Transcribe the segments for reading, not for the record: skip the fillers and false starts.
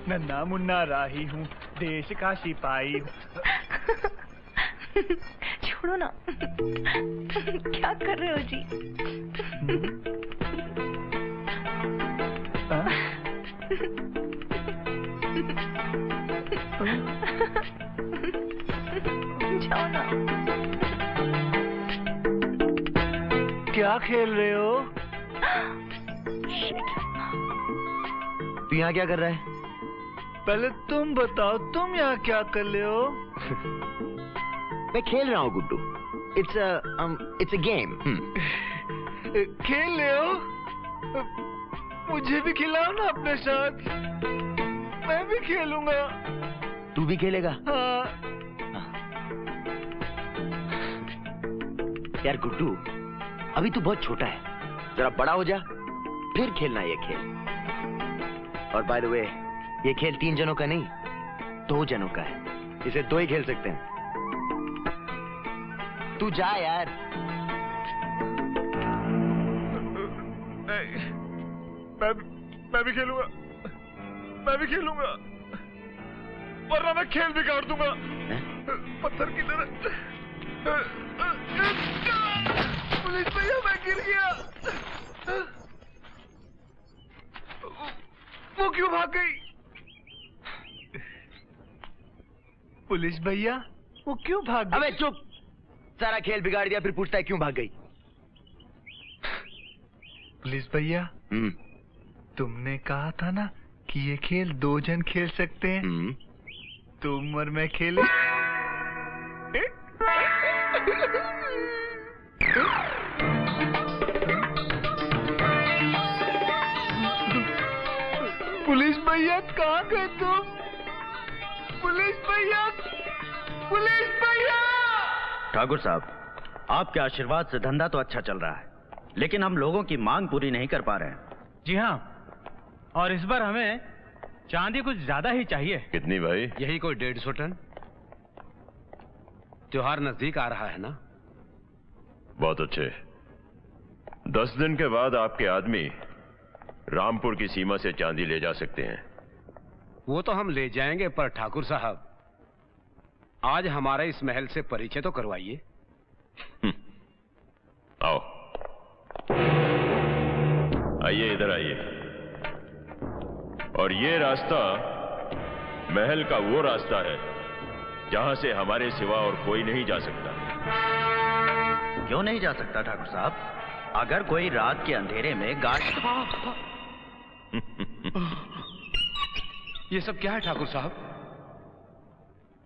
नन्ना मुन्ना राही हूँ, देश का सिपाही हूँ। छोड़ो ना। क्या कर रहे हो जी? जाओ ना। क्या खेल रहे हो? तू यहाँ क्या कर रहा है? पहले तुम बताओ, तुम यहाँ क्या कर रहे हो? मैं खेल रहा हूँ गुड्डू। It's a game. खेल रहे हो? मुझे भी खिलाओ ना अपने साथ, मैं भी खेलूंगा। तू भी खेलेगा? हाँ। यार गुड्डू, अभी तू बहुत छोटा है, जरा बड़ा हो जा फिर खेलना ये खेल। और बाय द वे, ये खेल 3 जनों का नहीं, 2 जनों का है। इसे 2 ही खेल सकते हैं। तू जा यार। मैं भी खेलूंगा, मैं भी खेलूंगा, वरना मैं खेल बिगाड़ दूंगा पत्थर की तरह। पुलिस भैया, मैं गिर गया। वो क्यों भाग गई? पुलिस भैया, वो क्यों भाग गई? अबे चुप, सारा खेल बिगाड़ दिया फिर पूछता है क्यों भाग गई। पुलिस भैया, तुमने कहा था ना कि ये खेल 2 जन खेल सकते हैं। तुम और मैं खेले। पुलिस भैया, कहाँ गए तुम? पुलिस भैया, पुलिस भैया! ठाकुर साहब, आपके आशीर्वाद से धंधा तो अच्छा चल रहा है, लेकिन हम लोगों की मांग पूरी नहीं कर पा रहे हैं। जी हाँ, और इस बार हमें चांदी कुछ ज्यादा ही चाहिए। कितनी भाई? यही कोई 150 टन। त्योहार नजदीक आ रहा है ना? बहुत अच्छे। 10 दिन के बाद आपके आदमी रामपुर की सीमा से चांदी ले जा सकते हैं। वो तो हम ले जाएंगे, पर ठाकुर साहब, आज हमारे इस महल से परिचय तो करवाइए। आओ, आइए, इधर आइए। और ये रास्ता महल का वो रास्ता है जहां से हमारे सिवा और कोई नहीं जा सकता। क्यों नहीं जा सकता ठाकुर साहब? अगर कोई रात के अंधेरे में गाड़ी। ये सब क्या है ठाकुर साहब?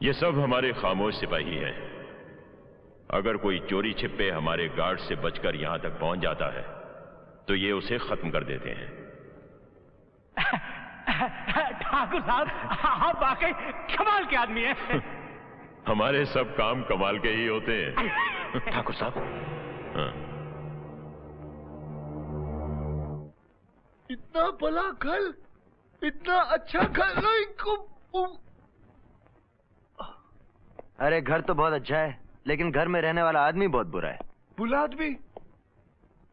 ये सब हमारे खामोश सिपाही हैं। अगर कोई चोरी छिपे हमारे गार्ड से बचकर यहां तक पहुंच जाता है तो ये उसे खत्म कर देते हैं। ठाकुर साहब, आप वाकई कमाल के आदमी हैं। हमारे सब काम कमाल के ही होते हैं। ठाकुर साहब, हाँ। इतना भला घर, इतना अच्छा घर। अरे घर तो बहुत अच्छा है, लेकिन घर में रहने वाला आदमी बहुत बुरा है। बुला आदमी?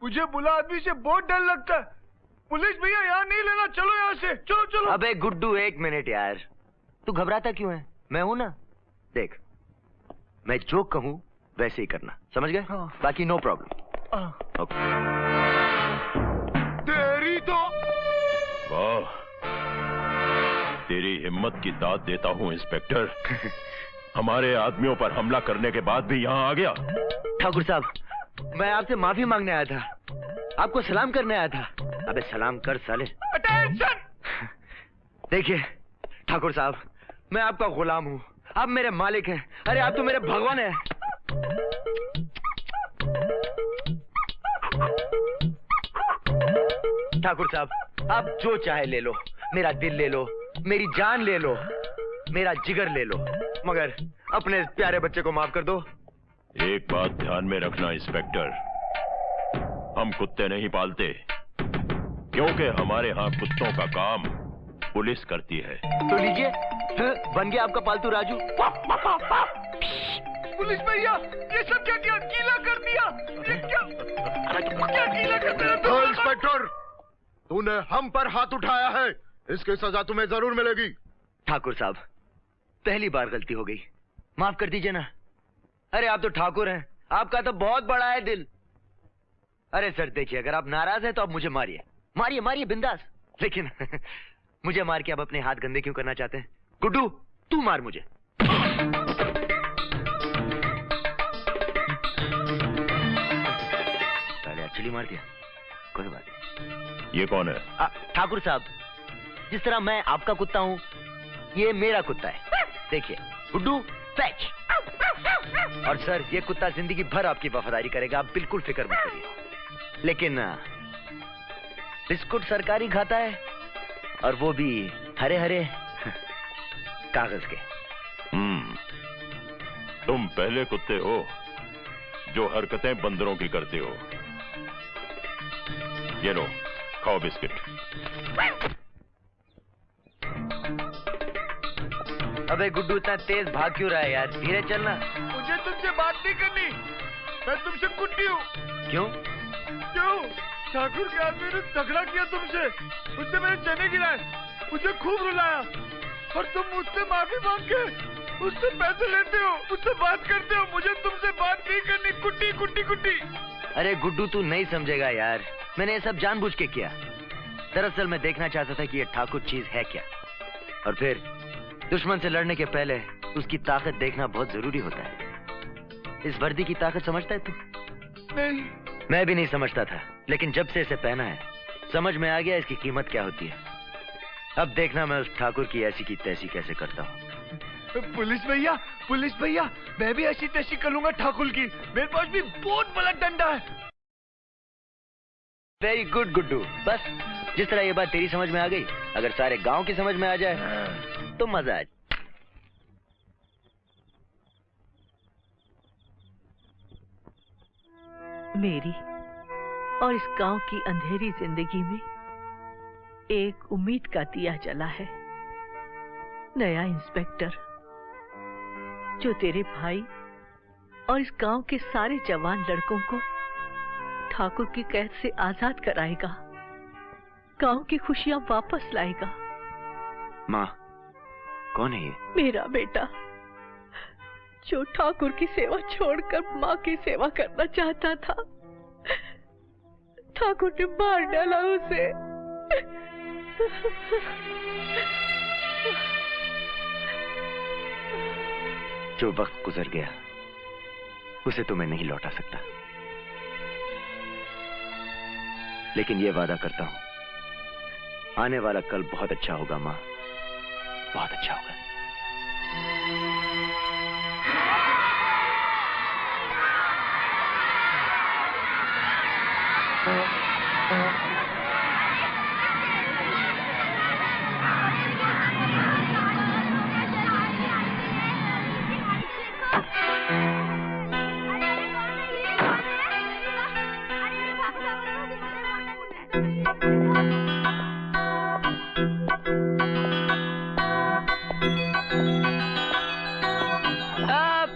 मुझे बुला आदमी से बहुत डर लगता है। पुलिस भैया, यहाँ नहीं लेना, चलो यहाँ से, चलो चलो। अबे गुड्डू, 1 मिनट यार, तू घबराता क्यों है? मैं हूं ना। देख, मैं जो कहूं वैसे ही करना, समझ गए? हाँ। बाकी नो प्रॉब्लम। ओके। तेरी तो वाह, तेरी हिम्मत की दाद देता हूं इंस्पेक्टर। हमारे आदमियों पर हमला करने के बाद भी यहाँ आ गया। ठाकुर साहब, मैं आपसे माफी मांगने आया था, आपको सलाम करने आया था। अबे सलाम कर साले। अटेंशन! देखिए ठाकुर साहब, मैं आपका गुलाम हूँ, आप मेरे मालिक हैं। अरे आप तो मेरे भगवान हैं। ठाकुर साहब, आप जो चाहे ले लो, मेरा दिल ले लो, मेरी जान ले लो, मेरा जिगर ले लो, मगर अपने प्यारे बच्चे को माफ कर दो। एक बात ध्यान में रखना इंस्पेक्टर, हम कुत्ते नहीं पालते, क्योंकि हमारे यहाँ कुत्तों का काम पुलिस करती है। तो लीजिए, बन गया आपका पालतू राजू। पुलिस भैया, ये सब क्या किया? गीला कर दिया। ये क्या गीला कर दिया? इंस्पेक्टर, तूने हम पर हाथ उठाया है, इसकी सजा तुम्हें जरूर मिलेगी। ठाकुर साहब, पहली बार गलती हो गई, माफ कर दीजिए ना। अरे आप तो ठाकुर हैं, आपका तो बहुत बड़ा है दिल। अरे सर देखिए, अगर आप नाराज हैं तो आप मुझे मारिए, मारिए मारिए बिंदास, लेकिन मुझे मार के आप अपने हाथ गंदे क्यों करना चाहते हैं? गुड्डू तू मार मुझे। पहले एक्चुअली मार दिया, कोई बात नहीं। ये कौन है? ठाकुर साहब, जिस तरह मैं आपका कुत्ता हूँ, ये मेरा कुत्ता है। देखिए गुड्डू फैच। और सर ये कुत्ता जिंदगी भर आपकी वफादारी करेगा, आप बिल्कुल फिक्र मत करिए। लेकिन बिस्कुट सरकारी खाता है, और वो भी हरे हरे कागज के। तुम पहले कुत्ते हो जो हरकतें बंदरों की करते हो। ये लो, खाओ बिस्किट। अबे गुड्डू इतना तेज भाग क्यों रहा है यार? धीरे चलना। मुझे तुमसे बात नहीं करनी, मैं तुमसे कुट्टी हूँ। क्यों? क्यों? ठाकुर के आदमी ने झगड़ा किया तुमसे, उससे मेरे चने गिराए, मुझे खूब रुलाया, और तुम मुझसे माफी मांग के उससे पैसे लेते हो, मुझसे बात करते हो। मुझे तुमसे बात नहीं करनी। कुट्टी कुट्टी कुट्टी। अरे गुड्डू तू नहीं समझेगा यार, मैंने ये सब जानबूझ के किया। दरअसल मैं देखना चाहता था कि ये ठाकुर चीज है क्या, और फिर दुश्मन से लड़ने के पहले उसकी ताकत देखना बहुत जरूरी होता है। इस वर्दी की ताकत समझता है तू? नहीं। मैं भी नहीं समझता था, लेकिन जब से इसे पहना है समझ में आ गया इसकी कीमत क्या होती है। अब देखना मैं उस ठाकुर की ऐसी की तैसी कैसे करता हूँ। पुलिस भैया, मैं भी ऐसी तैसी कर लूंगा ठाकुर की। मेरे पास भी बहुत बड़ा डंडा है। वेरी गुड गुड्डू, बस जिस तरह ये बात तेरी समझ में आ गई, अगर सारे गांव की समझ में आ जाए तो मजा आ जाए। मेरी और इस गांव की अंधेरी जिंदगी में एक उम्मीद का दिया जला है। नया इंस्पेक्टर जो तेरे भाई और इस गांव के सारे जवान लड़कों को ठाकुर की कैद से आजाद कराएगा, गांव की खुशियां वापस लाएगा। माँ, कौन है ये? मेरा बेटा, जो ठाकुर की सेवा छोड़कर माँ की सेवा करना चाहता था, ठाकुर ने मार डाला उसे। जो वक्त गुजर गया उसे तो मैं नहीं लौटा सकता, लेकिन ये वादा करता हूं, आने वाला कल बहुत अच्छा होगा माँ, बहुत अच्छा होगा।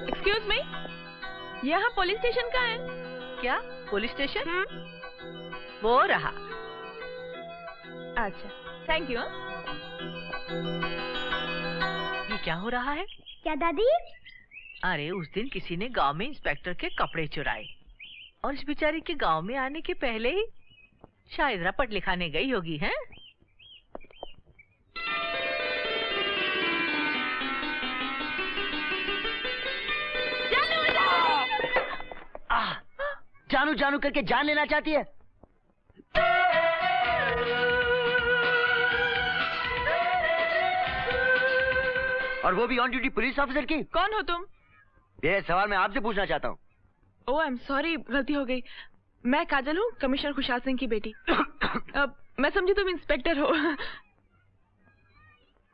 एक्सक्यूज मी, यहाँ पुलिस स्टेशन कहाँ है? क्या पुलिस स्टेशन? वो रहा। अच्छा, थैंक यू। ये क्या हो रहा है? क्या दादी? अरे उस दिन किसी ने गांव में इंस्पेक्टर के कपड़े चुराए, और इस बेचारी के गांव में आने के पहले ही शायद रपट लिखाने गई होगी, हैं? जानू जानू करके जान लेना चाहती है। और वो भी ऑन ड्यूटी पुलिस ऑफिसर की। कौन हो तुम? ये सवाल मैं आपसे पूछना चाहता हूँ। ओह आई एम सॉरी, गलती हो गई। मैं काजल हूँ, कमिश्नर खुशहाल सिंह की बेटी। मैं समझी तुम इंस्पेक्टर हो।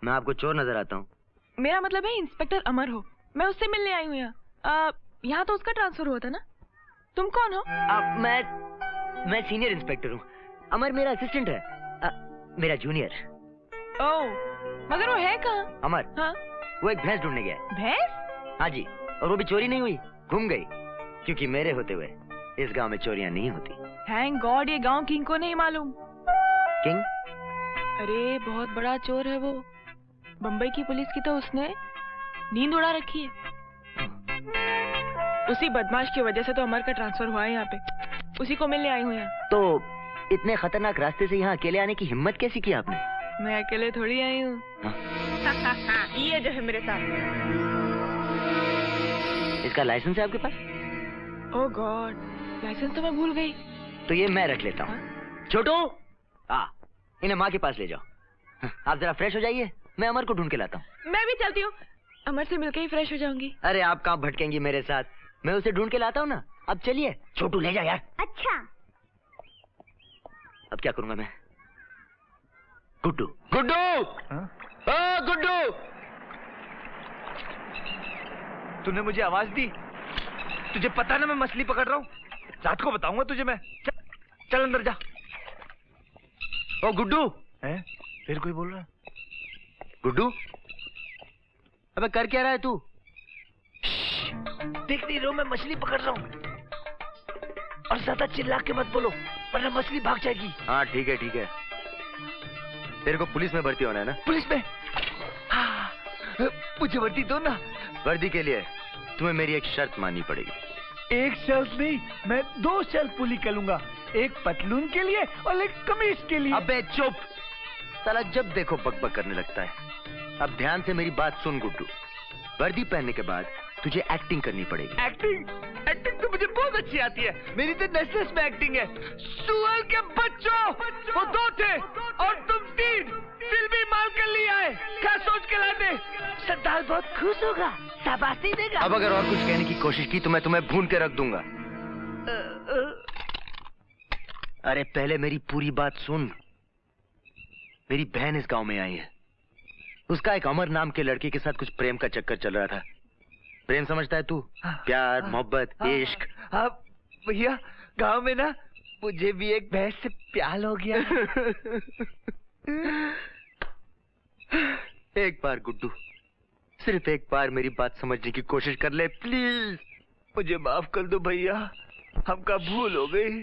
मैं आपको चोर नजर आता हूँ? मेरा मतलब है इंस्पेक्टर अमर हो, मैं उससे मिलने आई हूँ यहाँ तो उसका ट्रांसफर हुआ था ना। तुम कौन हो? मैं सीनियर इंस्पेक्टर हूँ, अमर मेरा असिस्टेंट है, मेरा जूनियर। ओह, मगर वो है कहाँ? अमर? हाँ? वो एक भैंस ढूंढने गया है। भैंस? हाँ जी, और वो भी चोरी नहीं हुई, घूम गई, क्योंकि मेरे होते हुए इस गांव में चोरियां नहीं होती। थैंक गॉड, ये गांव किंग को नहीं मालूम। किंग? अरे बहुत बड़ा चोर है वो। बम्बई की पुलिस की तो उसने नींद उड़ा रखी है। उसी बदमाश की वजह से तो अमर का ट्रांसफर हुआ है यहाँ पे। उसी को मिलने आई हूँ यहाँ। तो इतने खतरनाक रास्ते से यहाँ अकेले आने की हिम्मत कैसी की आपने? मैं अकेले थोड़ी आई हूँ। ये जो है मेरे साथ। इसका लाइसेंस है आपके पास? ओह गॉड, लाइसेंस तो मैं भूल गई। तो ये मैं रख लेता हूँ। छोटू, इन्हें माँ के पास ले जाओ। आप जरा फ्रेश हो जाइए, मैं अमर को ढूंढ के लाता हूँ। मैं भी चलती हूँ, अमर से मिलके ही फ्रेश हो जाऊंगी। अरे आप कहाँ भटकेंगी मेरे साथ, मैं उसे ढूंढ के लाता हूँ ना। अब चलिए, छोटू ले जा यार। अच्छा। अब क्या करूंगा मैं? गुड्डू, गुड्डू, गुड्डू, तूने मुझे आवाज दी? तुझे पता ना मैं मछली पकड़ रहा हूँ? रात को बताऊंगा तुझे मैं। चल अंदर जा। ओ गुड्डू, हैं? फिर कोई बोल रहा है? गुड्डू, अबे कर क्या रहा है तू? देख नहीं रहे हो मैं मछली पकड़ रहा हूँ? और ज्यादा चिल्ला के मत बोलो वरना मछली भाग जाएगी। हाँ ठीक है ठीक है। तेरे को पुलिस में भर्ती होना है ना? पुलिस में? हाँ, मुझे वर्दी दो ना। वर्दी के लिए तुम्हें मेरी एक शर्त माननी पड़ेगी। एक शर्त नहीं, मैं 2 शर्त पूरी करूंगा। एक पतलून के लिए और एक कमीज के लिए। अबे चुप, साला जब देखो बकबक करने लगता है। अब ध्यान से मेरी बात सुन गुड्डू, वर्दी पहनने के बाद तुझे एक्टिंग करनी पड़ेगी। एक्टिंग? एक्टिंग तो मुझे बहुत अच्छी आती है। मेरी तो नेशनल में एक्टिंग है। सुअर के बच्चों, वो 2 थे और तुम 3 फिल्मी माल कर लिए आए। क्या सोच के लाते? सरदार बहुत खुश होगा, शाबाशी देगा। अब अगर और कुछ कहने की कोशिश की तो मैं तुम्हें भून के रख दूंगा। अरे पहले मेरी पूरी बात सुन। मेरी बहन इस गांव में आई है। उसका एक अमर नाम के लड़के के साथ कुछ प्रेम का चक्कर चल रहा था। प्रेम समझता है तू? प्यार, मोहब्बत, इश्क। हाँ भैया, गांव में ना मुझे भी एक भैंस से प्यार हो गया। एक बार गुड्डू, सिर्फ एक बार मेरी बात समझने की कोशिश कर ले प्लीज। मुझे माफ कर दो भैया, हमका भूल हो गई।